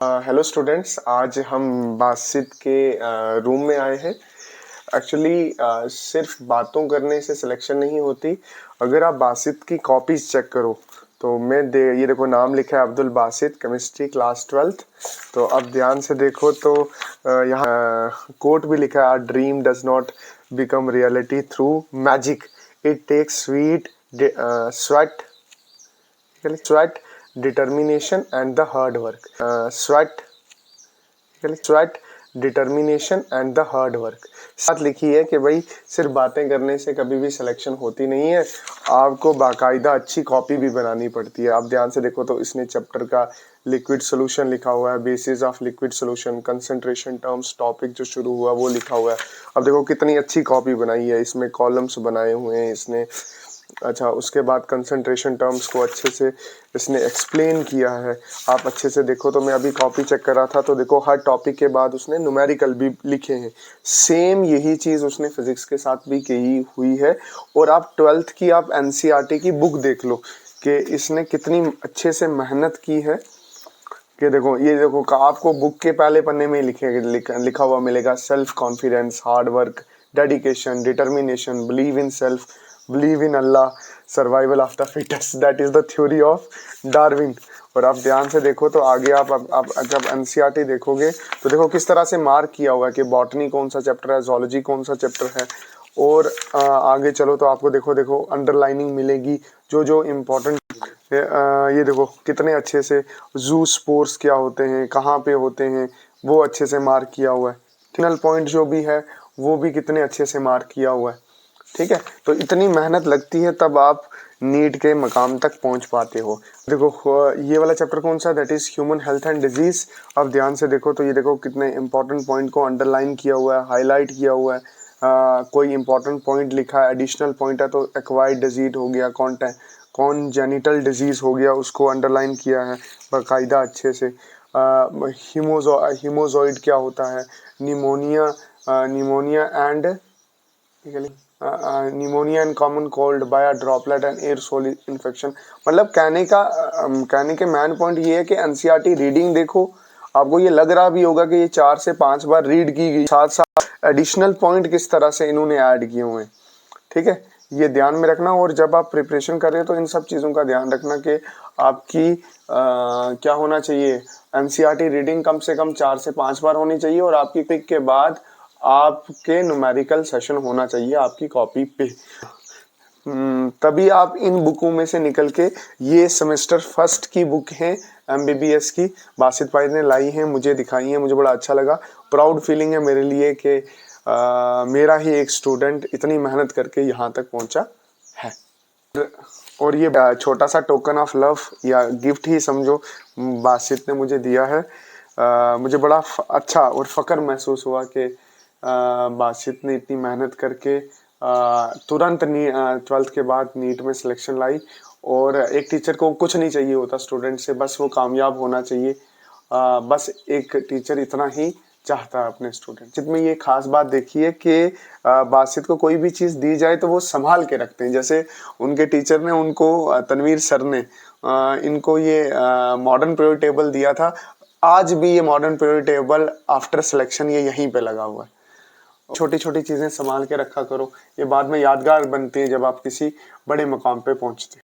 Hello students, आज हम बासित के रूम में आए हैं। एक्चुअली सिर्फ बातों करने से सिलेक्शन नहीं होती। अगर आप बासित की कॉपीज चेक करो तो ये देखो नाम लिखा है Abdul Basit, chemistry class 12th। तो अब ध्यान से देखो तो यहाँ कोट भी लिखा है, our dream does not become reality through magic, it takes sweat, determination and the hard work. Sweat, determination and the hard work. साथ लिखी है कि भाई सिर्फ बातें करने से कभी भी सिलेक्शन होती नहीं है, आपको बाकायदा अच्छी कॉपी भी बनानी पड़ती है। आप ध्यान से देखो तो इसने चैप्टर का लिक्विड सोल्यूशन लिखा हुआ है, basis of liquid solution, concentration terms, topic जो शुरू हुआ वो लिखा हुआ है। अब देखो कितनी अच्छी कॉपी बनाई है, इसमें कॉलम्स बनाए हुए हैं इसने। अच्छा, उसके बाद कंसंट्रेशन टर्म्स को अच्छे से इसने एक्सप्लेन किया है। आप अच्छे से देखो तो मैं अभी कॉपी चेक कर रहा था तो देखो हर टॉपिक के बाद उसने न्यूमेरिकल भी लिखे हैं। सेम यही चीज़ उसने फिजिक्स के साथ भी की हुई है। और आप 12th की आप एनसीईआरटी की बुक देख लो कि इसने कितनी अच्छे से मेहनत की है। कि देखो ये देखो आपको बुक के पहले पन्ने में लिखा हुआ मिलेगा, self confidence, hard work, dedication, determination, believe in self, believe in Allah, survival of the fittest, that is the theory of Darwin. और आप ध्यान से देखो तो आगे आप जब एनसीईआरटी देखोगे तो देखो किस तरह से मार्क किया हुआ है कि बॉटनी कौन सा चैप्टर है, जोलॉजी कौन सा चैप्टर है। और आगे चलो तो आपको देखो अंडरलाइनिंग मिलेगी जो जो इम्पोर्टेंट। ये देखो कितने अच्छे से जू स्पोर्स क्या होते हैं, कहाँ पे होते हैं, वो अच्छे से मार्क किया हुआ है। फाइनल पॉइंट जो भी है वो भी कितने अच्छे से मार्क किया हुआ है। ठीक है, तो इतनी मेहनत लगती है तब आप नीट के मकाम तक पहुंच पाते हो। देखो ये वाला चैप्टर कौन सा, that is human health and disease. अब ध्यान से देखो तो ये देखो कितने इंपॉर्टेंट पॉइंट को अंडरलाइन किया हुआ है, हाईलाइट किया हुआ है। कोई इंपॉर्टेंट पॉइंट लिखा है, एडिशनल पॉइंट है तो एक्वायर्ड डिजीज हो गया, कॉन्जेनिटल डिजीज हो गया, उसको अंडरलाइन किया है बाकायदा अच्छे से। हीमोजॉइड क्या होता है, pneumonia and common cold by a droplet and aerosol infection. मतलब कहने के मैन पॉइंट ये है कि एनसीईआरटी रीडिंग देखो, आपको ये लग रहा भी होगा कि ये 4 से 5 बार रीड की गई, साथ साथ एडिशनल पॉइंट किस तरह से इन्होंने ऐड किए हुए हैं। ठीक है, ये ध्यान में रखना। और जब आप प्रिपरेशन कर रहे हो तो इन सब चीज़ों का ध्यान रखना कि आपकी क्या होना चाहिए, एनसीईआरटी रीडिंग कम से कम 4 से 5 बार होनी चाहिए। और आपकी पिक के बाद आपके न्यूमेरिकल सेशन होना चाहिए आपकी कॉपी पे। तभी आप इन बुकों में से निकल के, ये सेमेस्टर फर्स्ट की बुक है एमबीबीएस की, बासित भाई ने लाई है, मुझे दिखाई है, मुझे बड़ा अच्छा लगा। प्राउड फीलिंग है मेरे लिए कि मेरा ही एक स्टूडेंट इतनी मेहनत करके यहाँ तक पहुँचा है। और ये छोटा सा टोकन ऑफ लव या गिफ्ट ही समझो बासित ने मुझे दिया है। मुझे बड़ा अच्छा और फख्र महसूस हुआ कि बासित ने इतनी मेहनत करके तुरंत 12th के बाद नीट में सिलेक्शन लाई। और एक टीचर को कुछ नहीं चाहिए होता स्टूडेंट से, बस वो कामयाब होना चाहिए। बस एक टीचर इतना ही चाहता है अपने स्टूडेंट। जिसमें ये खास बात देखी है कि बासित को कोई भी चीज़ दी जाए तो वो संभाल के रखते हैं। जैसे उनके टीचर ने उनको, तनवीर सर ने इनको ये मॉडर्न पीरियड टेबल दिया था। आज भी ये modern period table after selection ये यहीं पे लगा हुआ है। छोटी छोटी चीज़ें संभाल के रखा करो, ये बाद में यादगार बनती है जब आप किसी बड़े मकाम पे पहुंचते हैं।